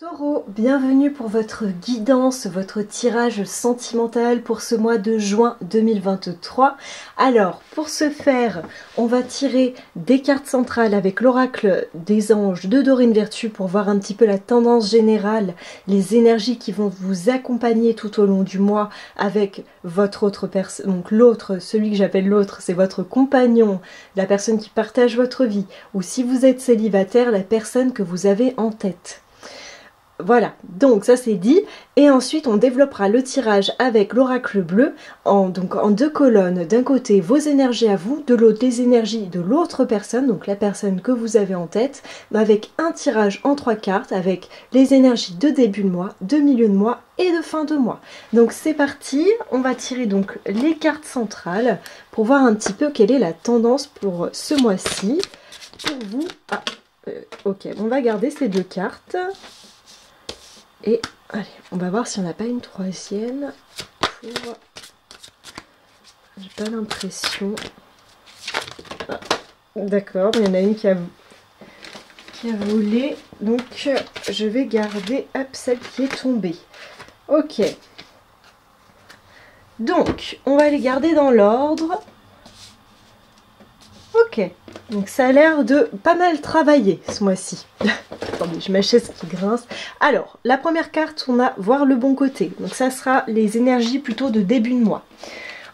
Taureau, bienvenue pour votre guidance, votre tirage sentimental pour ce mois de juin 2023. Alors, pour ce faire, on va tirer des cartes centrales avec l'oracle des anges de Dorine Virtue pour voir un petit peu la tendance générale, les énergies qui vont vous accompagner tout au long du mois avec votre autre personne. Donc l'autre, celui que j'appelle l'autre, c'est votre compagnon, la personne qui partage votre vie, ou si vous êtes célibataire, la personne que vous avez en tête. Voilà, donc ça c'est dit, et ensuite on développera le tirage avec l'oracle bleu, en deux colonnes, d'un côté vos énergies à vous, de l'autre les énergies de l'autre personne, donc la personne que vous avez en tête, avec un tirage en 3 cartes, avec les énergies de début de mois, de milieu de mois et de fin de mois. Donc c'est parti, on va tirer donc les cartes centrales pour voir un petit peu quelle est la tendance pour ce mois-ci. Pour vous, ok, on va garder ces deux cartes. Et allez, on va voir si on n'a pas une troisième. J'ai pas l'impression. Ah, d'accord, il y en a une qui a volé. Donc je vais garder celle qui est tombée. Ok. Donc, on va les garder dans l'ordre. Ok. Donc ça a l'air de pas mal travailler ce mois-ci. Attendez, j'ai ma chaise qui grince. Alors, la première carte, on a voir le bon côté. Donc ça sera les énergies plutôt de début de mois.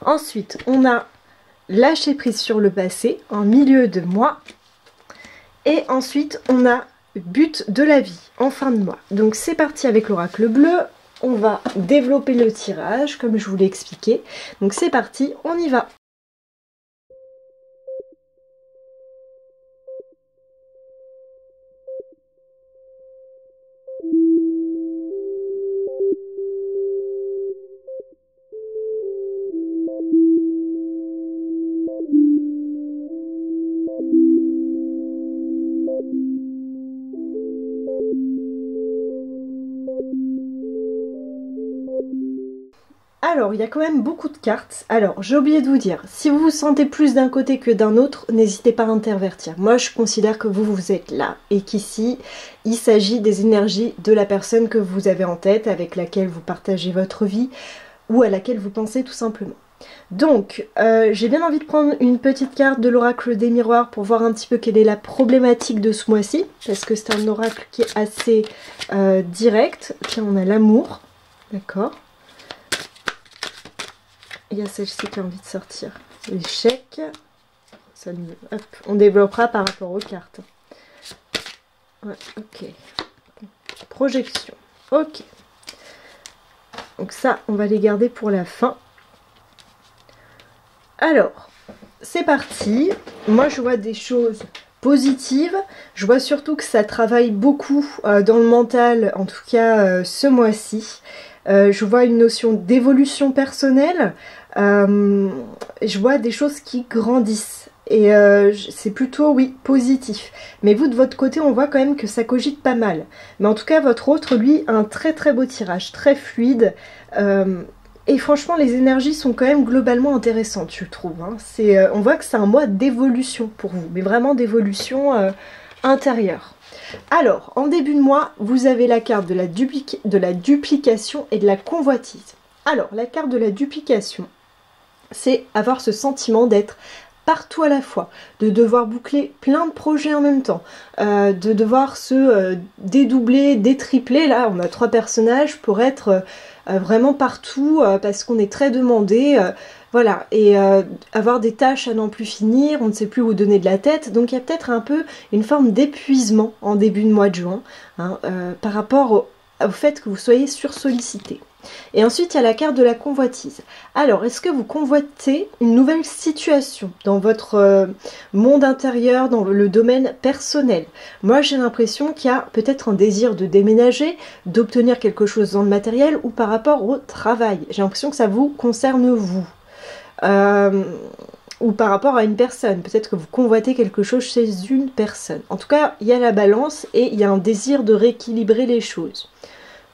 Ensuite, on a lâcher prise sur le passé en milieu de mois. Et ensuite, on a but de la vie en fin de mois. Donc c'est parti avec l'oracle bleu. On va développer le tirage comme je vous l'ai expliqué. Donc c'est parti, on y va. Alors, il y a quand même beaucoup de cartes. Alors, j'ai oublié de vous dire, si vous vous sentez plus d'un côté que d'un autre, n'hésitez pas à intervertir. Moi, je considère que vous êtes là et qu'ici, il s'agit des énergies de la personne que vous avez en tête, avec laquelle vous partagez votre vie ou à laquelle vous pensez tout simplement. Donc, j'ai bien envie de prendre une petite carte de l'oracle des miroirs pour voir un petit peu quelle est la problématique de ce mois-ci, parce que c'est un oracle qui est assez direct. Tiens, on a l'amour, d'accord. Il y a celle-ci qui a envie de sortir. L'échec. On développera par rapport aux cartes. Ouais, ok. Projection. Ok. Donc ça, on va les garder pour la fin. Alors, c'est parti. Moi, je vois des choses positives. Je vois surtout que ça travaille beaucoup dans le mental, en tout cas ce mois-ci. Je vois une notion d'évolution personnelle, je vois des choses qui grandissent et c'est plutôt, oui, positif. Mais vous, de votre côté, on voit quand même que ça cogite pas mal. Mais en tout cas, votre autre, lui, a un très très beau tirage, très fluide. Et franchement, les énergies sont quand même globalement intéressantes, je trouve. Hein. On voit que c'est un mois d'évolution pour vous, mais vraiment d'évolution intérieure. Alors, en début de mois, vous avez la carte de la duplication et de la convoitise. Alors, la carte de la duplication, c'est avoir ce sentiment d'être partout à la fois, de devoir boucler plein de projets en même temps, de devoir se dédoubler, détripler. Là, on a 3 personnages pour être vraiment partout parce qu'on est très demandé. Voilà, et avoir des tâches à n'en plus finir, on ne sait plus où donner de la tête, donc il y a peut-être un peu une forme d'épuisement en début de mois de juin, hein, par rapport au fait que vous soyez sursollicité. Et ensuite, il y a la carte de la convoitise. Alors, est-ce que vous convoitez une nouvelle situation dans votre monde intérieur, dans le domaine personnel? Moi, j'ai l'impression qu'il y a peut-être un désir de déménager, d'obtenir quelque chose dans le matériel ou par rapport au travail. J'ai l'impression que ça vous concerne vous. Ou par rapport à une personne, peut-être que vous convoitez quelque chose chez une personne. En tout cas, il y a la balance et il y a un désir de rééquilibrer les choses.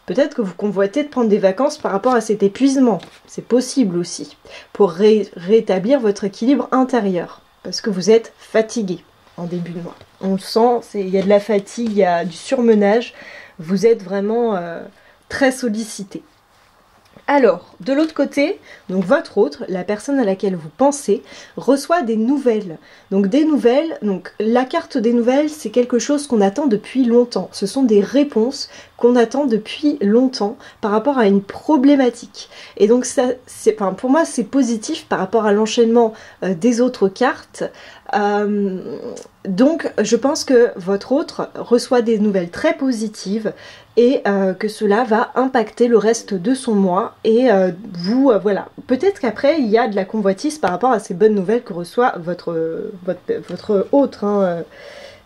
Peut-être que vous convoitez de prendre des vacances par rapport à cet épuisement, c'est possible aussi, pour rétablir votre équilibre intérieur, parce que vous êtes fatigué en début de mois. On le sent, il y a de la fatigue, il y a du surmenage, vous êtes vraiment très sollicité. Alors, de l'autre côté, donc votre autre, la personne à laquelle vous pensez, reçoit des nouvelles. Donc des nouvelles, donc la carte des nouvelles, c'est quelque chose qu'on attend depuis longtemps. Ce sont des réponses qu'on attend depuis longtemps par rapport à une problématique. Et donc ça, enfin, pour moi, c'est positif par rapport à l'enchaînement des autres cartes. Donc je pense que votre autre reçoit des nouvelles très positives et que cela va impacter le reste de son mois et vous, voilà. Peut-être qu'après il y a de la convoitise par rapport à ces bonnes nouvelles que reçoit votre autre, hein.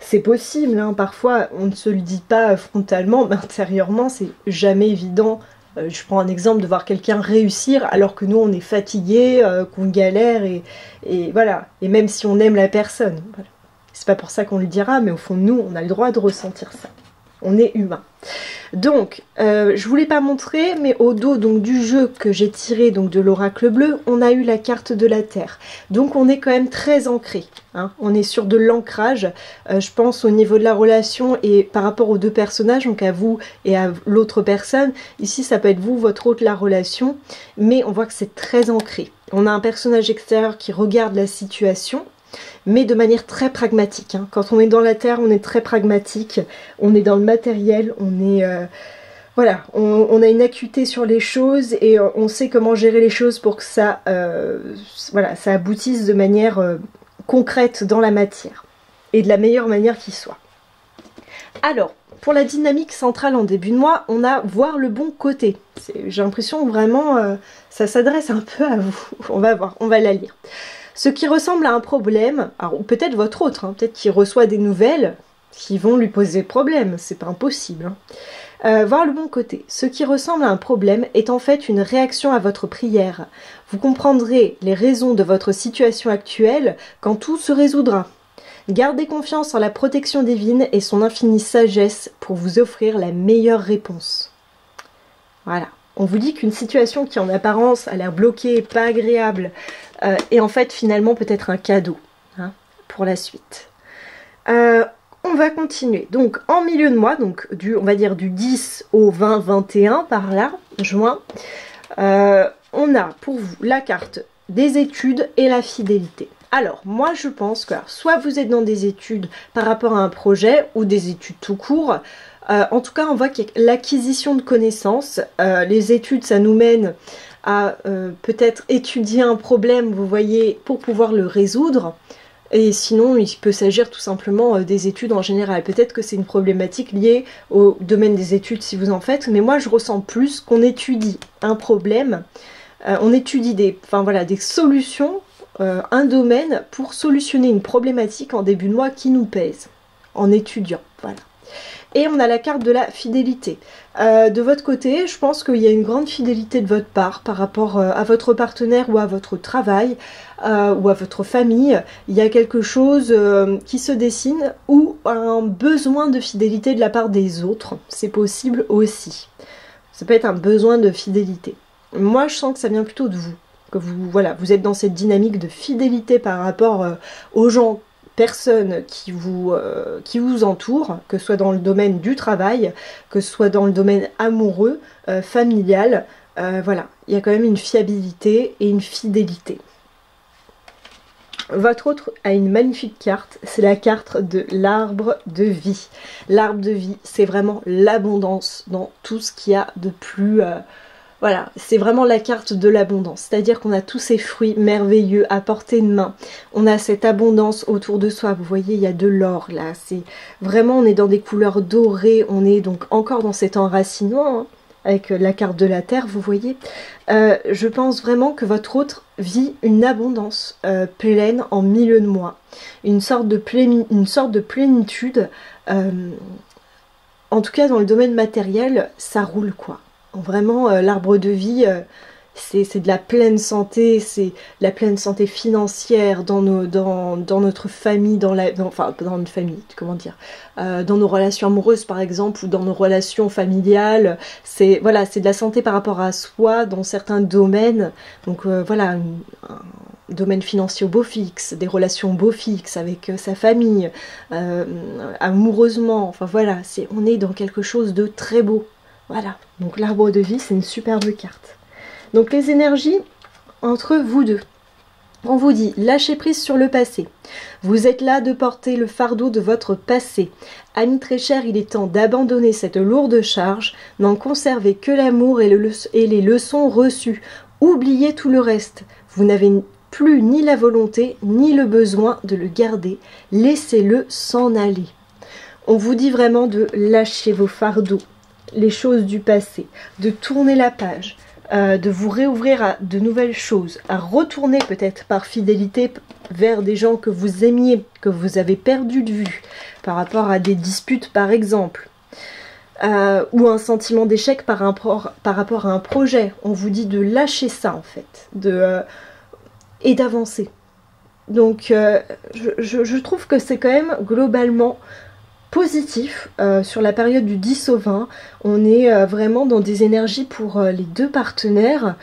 C'est possible, hein. Parfois on ne se le dit pas frontalement, mais intérieurement c'est jamais évident. Je prends un exemple de voir quelqu'un réussir alors que nous on est fatigué, qu'on galère et voilà. Et même si on aime la personne, voilà. C'est pas pour ça qu'on le dira, mais au fond de nous on a le droit de ressentir ça. On est humain. Donc, je voulais pas montrer, mais au dos donc du jeu que j'ai tiré donc de l'oracle bleu, on a eu la carte de la Terre. Donc on est quand même très ancré. Hein. On est sur de l'ancrage, je pense au niveau de la relation et par rapport aux deux personnages, donc à vous et à l'autre personne. Ici, ça peut être vous, votre autre, la relation, mais on voit que c'est très ancré. On a un personnage extérieur qui regarde la situation, mais de manière très pragmatique. Hein. Quand on est dans la terre, on est très pragmatique, on est dans le matériel, on est... voilà, on a une acuité sur les choses et on sait comment gérer les choses pour que ça, voilà, ça aboutisse de manière concrète dans la matière et de la meilleure manière qui soit. Alors, pour la dynamique centrale en début de mois, on a voir le bon côté. J'ai l'impression vraiment, ça s'adresse un peu à vous. On va voir, on va la lire. Ce qui ressemble à un problème, alors peut-être votre autre, hein, peut-être qu'il reçoit des nouvelles qui vont lui poser problème, c'est pas impossible. Hein. Voir le bon côté. Ce qui ressemble à un problème est en fait une réaction à votre prière. Vous comprendrez les raisons de votre situation actuelle quand tout se résoudra. Gardez confiance en la protection divine et son infinie sagesse pour vous offrir la meilleure réponse. Voilà. On vous dit qu'une situation qui en apparence a l'air bloquée, pas agréable, est en fait finalement peut-être un cadeau, hein, pour la suite. On va continuer. Donc en milieu de mois, donc on va dire du 10 au 20-21 par là, juin, on a pour vous la carte des études et la fidélité. Alors moi je pense que soit vous êtes dans des études par rapport à un projet ou des études tout court. En tout cas, on voit qu'il y a l'acquisition de connaissances. Les études, ça nous mène à peut-être étudier un problème, vous voyez, pour pouvoir le résoudre. Et sinon, il peut s'agir tout simplement des études en général. Peut-être que c'est une problématique liée au domaine des études si vous en faites. Mais moi, je ressens plus qu'on étudie un problème. On étudie des solutions, un domaine pour solutionner une problématique en début de mois qui nous pèse. En étudiant, voilà. Et on a la carte de la fidélité. De votre côté, je pense qu'il y a une grande fidélité de votre part par rapport à votre partenaire ou à votre travail ou à votre famille. Il y a quelque chose qui se dessine ou un besoin de fidélité de la part des autres. C'est possible aussi. Ça peut être un besoin de fidélité. Moi, je sens que ça vient plutôt de vous. Que vous êtes dans cette dynamique de fidélité par rapport aux gens, personnes qui vous entourent, que ce soit dans le domaine du travail, que ce soit dans le domaine amoureux, familial, voilà, il y a quand même une fiabilité et une fidélité. Votre autre a une magnifique carte, c'est la carte de l'arbre de vie. L'arbre de vie, c'est vraiment l'abondance dans tout ce qu'il y a de plus... Voilà, c'est vraiment la carte de l'abondance, c'est-à-dire qu'on a tous ces fruits merveilleux à portée de main. On a cette abondance autour de soi, vous voyez, il y a de l'or là, c'est vraiment, on est dans des couleurs dorées, on est donc encore dans cet enracinement, hein, avec la carte de la terre, vous voyez. Je pense vraiment que votre autre vit une abondance pleine en milieu de mois, une sorte de plénitude, en tout cas dans le domaine matériel, ça roule quoi. Vraiment, l'arbre de vie, c'est de la pleine santé, c'est la pleine santé financière dans notre famille, enfin dans notre famille, comment dire, dans nos relations amoureuses par exemple, ou dans nos relations familiales. C'est voilà, c'est de la santé par rapport à soi dans certains domaines. Donc voilà, un domaine financier au beau fixe, des relations beau fixe avec sa famille, amoureusement. Enfin voilà, on est dans quelque chose de très beau. Voilà, donc l'arbre de vie, c'est une superbe carte. Donc les énergies entre vous deux. On vous dit, lâchez prise sur le passé. Vous êtes là de porter le fardeau de votre passé. Ami très cher, il est temps d'abandonner cette lourde charge, n'en conservez que l'amour et les leçons reçues. Oubliez tout le reste. Vous n'avez plus ni la volonté, ni le besoin de le garder. Laissez-le s'en aller. On vous dit vraiment de lâcher vos fardeaux, les choses du passé, de tourner la page, de vous réouvrir à de nouvelles choses, à retourner peut-être par fidélité vers des gens que vous aimiez, que vous avez perdu de vue, par rapport à des disputes par exemple, ou un sentiment d'échec par rapport à un projet. On vous dit de lâcher ça en fait, et d'avancer. Donc je trouve que c'est quand même globalement positif sur la période du 10 au 20. On est vraiment dans des énergies pour les deux partenaires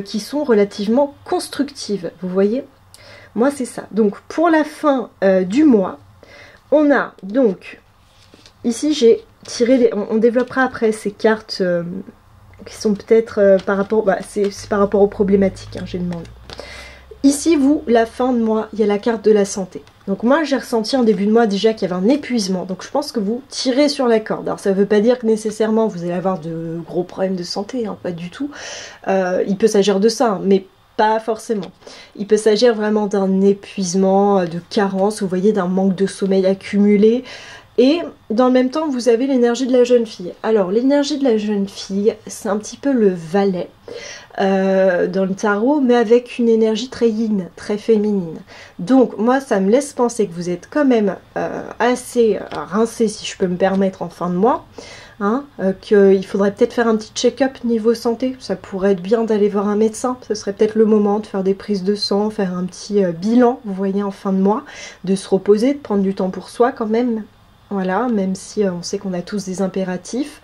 qui sont relativement constructives, vous voyez. Moi c'est ça. Donc pour la fin du mois, on a donc ici j'ai tiré on développera après ces cartes qui sont peut-être par rapport c'est par rapport aux problématiques, hein, j'ai demandé. Ici, vous, la fin de mois, il y a la carte de la santé. Donc moi, j'ai ressenti en début de mois déjà qu'il y avait un épuisement. Donc je pense que vous tirez sur la corde. Alors ça ne veut pas dire que nécessairement vous allez avoir de gros problèmes de santé, hein, pas du tout. Il peut s'agir de ça, hein, mais pas forcément. Il peut s'agir vraiment d'un épuisement, de carence, vous voyez, d'un manque de sommeil accumulé. Et dans le même temps, vous avez l'énergie de la jeune fille. Alors l'énergie de la jeune fille, c'est un petit peu le valet. Dans le tarot, mais avec une énergie très yin, très féminine. Donc moi ça me laisse penser que vous êtes quand même assez rincé, si je peux me permettre, en fin de mois, hein, qu'il faudrait peut-être faire un petit check-up niveau santé. Ça pourrait être bien d'aller voir un médecin, ce serait peut-être le moment de faire des prises de sang, faire un petit bilan, vous voyez, en fin de mois, de se reposer, de prendre du temps pour soi quand même. Voilà, même si on sait qu'on a tous des impératifs.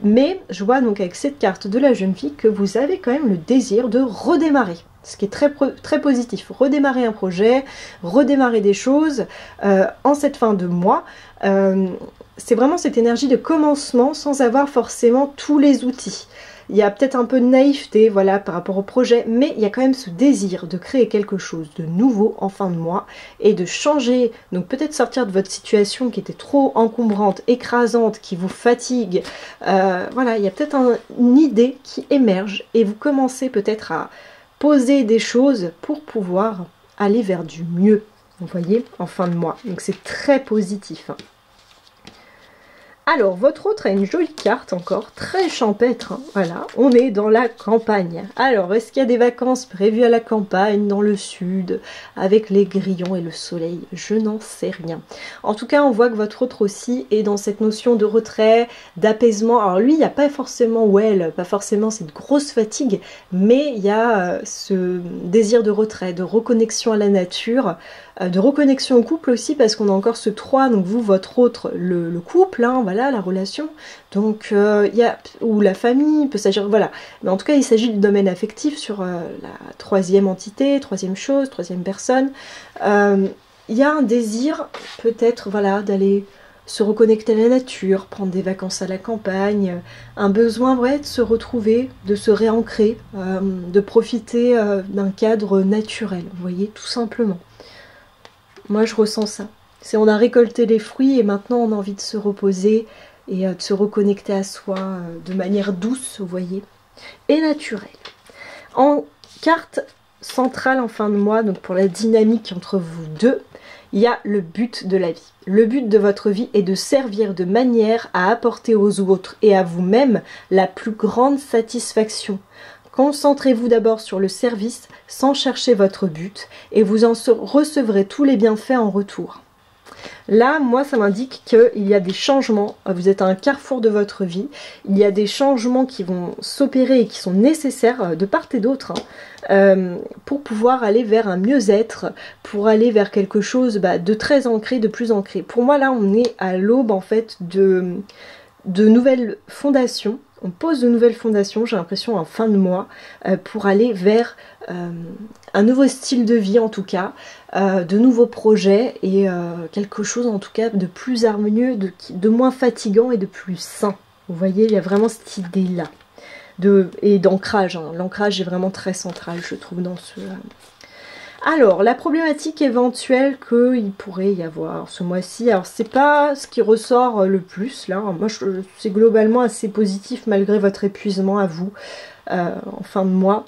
Mais je vois donc avec cette carte de la jeune fille que vous avez quand même le désir de redémarrer. Ce qui est très, très positif. Redémarrer un projet, redémarrer des choses en cette fin de mois. C'est vraiment cette énergie de commencement sans avoir forcément tous les outils. Il y a peut-être un peu de naïveté, voilà, par rapport au projet, mais il y a quand même ce désir de créer quelque chose de nouveau en fin de mois et de changer, donc peut-être sortir de votre situation qui était trop encombrante, écrasante, qui vous fatigue. Voilà, il y a peut-être une idée qui émerge et vous commencez peut-être à poser des choses pour pouvoir aller vers du mieux, vous voyez, en fin de mois. Donc c'est très positif, hein. Alors, votre autre a une jolie carte encore, très champêtre, hein. Voilà, on est dans la campagne. Alors, est-ce qu'il y a des vacances prévues à la campagne, dans le sud, avec les grillons et le soleil? Je n'en sais rien. En tout cas, on voit que votre autre aussi est dans cette notion de retrait, d'apaisement. Alors lui, il n'y a pas forcément, pas forcément cette grosse fatigue, mais il y a ce désir de retrait, de reconnexion à la nature, de reconnexion au couple aussi, parce qu'on a encore ce 3, donc vous, votre autre, le couple, hein, voilà, la relation, donc il y a, ou la famille, peut s'agir, voilà, mais en tout cas il s'agit du domaine affectif sur la troisième entité, troisième chose, troisième personne. Il y a un désir peut-être, voilà, d'aller se reconnecter à la nature, prendre des vacances à la campagne, un besoin, ouais, de se retrouver, de se réancrer, de profiter d'un cadre naturel, vous voyez, tout simplement. Moi, je ressens ça. C'est on a récolté les fruits et maintenant on a envie de se reposer et de se reconnecter à soi de manière douce, vous voyez, et naturelle. En carte centrale en fin de mois, donc pour la dynamique entre vous deux, il y a le but de la vie. Le but de votre vie est de servir de manière à apporter aux autres et à vous-même la plus grande satisfaction. Concentrez-vous d'abord sur le service sans chercher votre but et vous en recevrez tous les bienfaits en retour. Là, moi, ça m'indique qu'il y a des changements. Vous êtes à un carrefour de votre vie. Il y a des changements qui vont s'opérer et qui sont nécessaires de part et d'autre pour pouvoir aller vers un mieux-être, pour aller vers quelque chose de très ancré, de plus ancré. Pour moi, là, on est à l'aube, en fait, de nouvelles fondations. On pose de nouvelles fondations, j'ai l'impression, en fin de mois, pour aller vers un nouveau style de vie, en tout cas, de nouveaux projets et quelque chose, en tout cas, de plus harmonieux, de moins fatigant et de plus sain. Vous voyez, il y a vraiment cette idée-là. Et d'ancrage. Hein. L'ancrage est vraiment très central, je trouve, dans ce... Alors, la problématique éventuelle qu'il pourrait y avoir ce mois-ci, alors c'est pas ce qui ressort le plus, là, moi c'est globalement assez positif malgré votre épuisement à vous en fin de mois,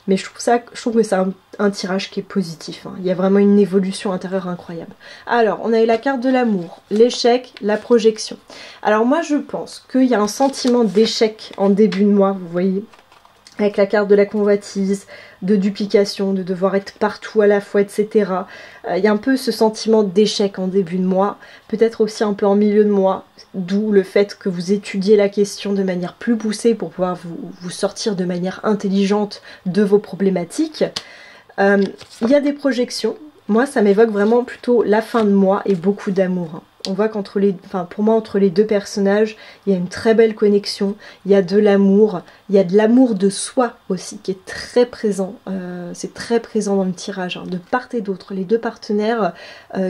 mais je trouve que c'est un tirage qui est positif, hein. Il y a vraiment une évolution intérieure incroyable. Alors, on a eu la carte de l'amour, l'échec, la projection. Alors moi je pense qu'il y a un sentiment d'échec en début de mois, vous voyez, avec la carte de la convoitise, de duplication, de devoir être partout à la fois, etc. Il y a un peu ce sentiment d'échec en début de mois, peut-être aussi un peu en milieu de mois, d'où le fait que vous étudiez la question de manière plus poussée pour pouvoir vous sortir de manière intelligente de vos problématiques. Il y a des projections. Moi, ça m'évoque vraiment plutôt la fin de mois et beaucoup d'amour, hein. On voit pour moi, entre les deux personnages, il y a une très belle connexion, il y a de l'amour, il y a de l'amour de soi aussi qui est très présent. C'est très présent dans le tirage, hein. De part et d'autre, les deux partenaires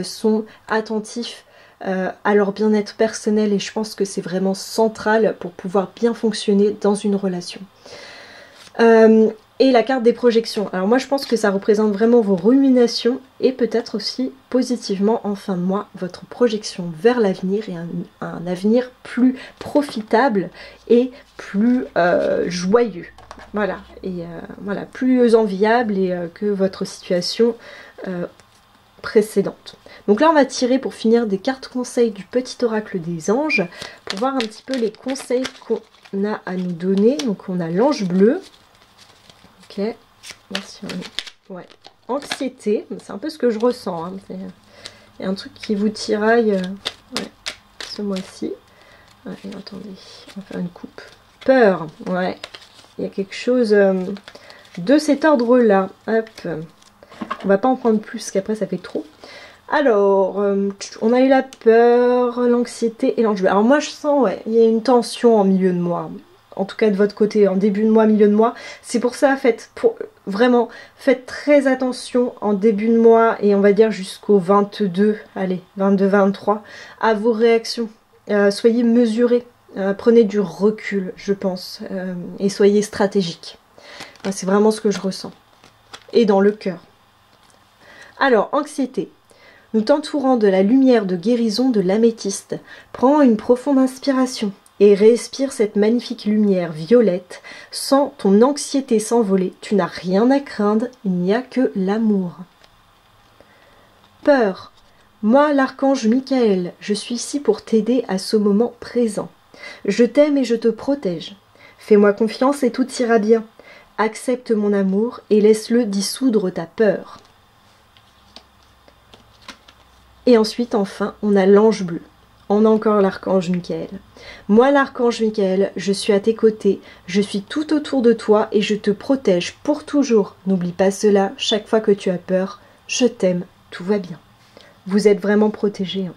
sont attentifs à leur bien-être personnel et je pense que c'est vraiment central pour pouvoir bien fonctionner dans une relation. Et la carte des projections. Alors moi je pense que ça représente vraiment vos ruminations et peut-être aussi positivement en fin de mois votre projection vers l'avenir et un avenir plus profitable et plus joyeux. Voilà, et voilà, plus enviable et que votre situation précédente. Donc là on va tirer pour finir des cartes conseils du petit oracle des anges pour voir un petit peu les conseils qu'on a à nous donner. Donc on a l'ange bleu. Ok, merci. Ouais. Anxiété, c'est un peu ce que je ressens. Hein. Il y a un truc qui vous tiraille ouais, ce mois-ci. Ouais, attendez, on va faire une coupe. Peur, ouais. Il y a quelque chose de cet ordre-là. Hop. On va pas en prendre plus, parce qu'après ça fait trop. Alors, on a eu la peur, l'anxiété et l'ange bleu. Alors moi je sens, ouais, il y a une tension en milieu de mois. En tout cas de votre côté, en début de mois, milieu de mois. C'est pour ça, vraiment, faites très attention en début de mois et on va dire jusqu'au 22, allez, 22-23, à vos réactions. Soyez mesurés, prenez du recul, je pense, et soyez stratégiques. C'est vraiment ce que je ressens. Et dans le cœur. Alors, anxiété. Nous t'entourant de la lumière de guérison de l'améthyste. Prends une profonde inspiration. Et respire cette magnifique lumière violette. Sans ton anxiété s'envoler, tu n'as rien à craindre, il n'y a que l'amour. Peur. Moi, l'archange Michael, je suis ici pour t'aider à ce moment présent. Je t'aime et je te protège. Fais-moi confiance et tout ira bien. Accepte mon amour et laisse-le dissoudre ta peur. Et ensuite, enfin, on a l'ange bleu. On a encore l'archange Michael. Moi, l'archange Michael, je suis à tes côtés, je suis tout autour de toi et je te protège pour toujours. N'oublie pas cela, chaque fois que tu as peur, je t'aime, tout va bien. Vous êtes vraiment protégés. Hein.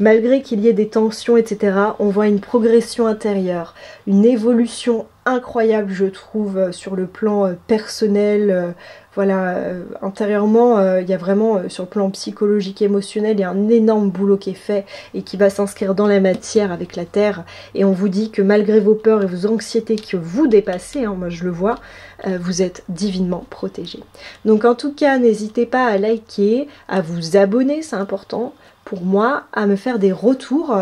Malgré qu'il y ait des tensions, etc., on voit une progression intérieure, une évolution incroyable, je trouve, sur le plan personnel. Voilà, intérieurement, il y a vraiment, sur le plan psychologique, émotionnel, il y a un énorme boulot qui est fait et qui va s'inscrire dans la matière avec la Terre. Et on vous dit que malgré vos peurs et vos anxiétés que vous dépassez, hein, moi je le vois, vous êtes divinement protégés. Donc en tout cas, n'hésitez pas à liker, à vous abonner, c'est important pour moi, à me faire des retours.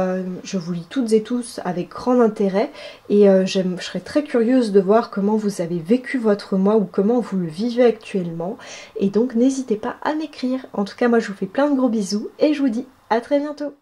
Je vous lis toutes et tous avec grand intérêt et je serais très curieuse de voir comment vous avez vécu votre mois ou comment vous le vivez actuellement. Et donc n'hésitez pas à m'écrire. En tout cas, moi je vous fais plein de gros bisous et je vous dis à très bientôt.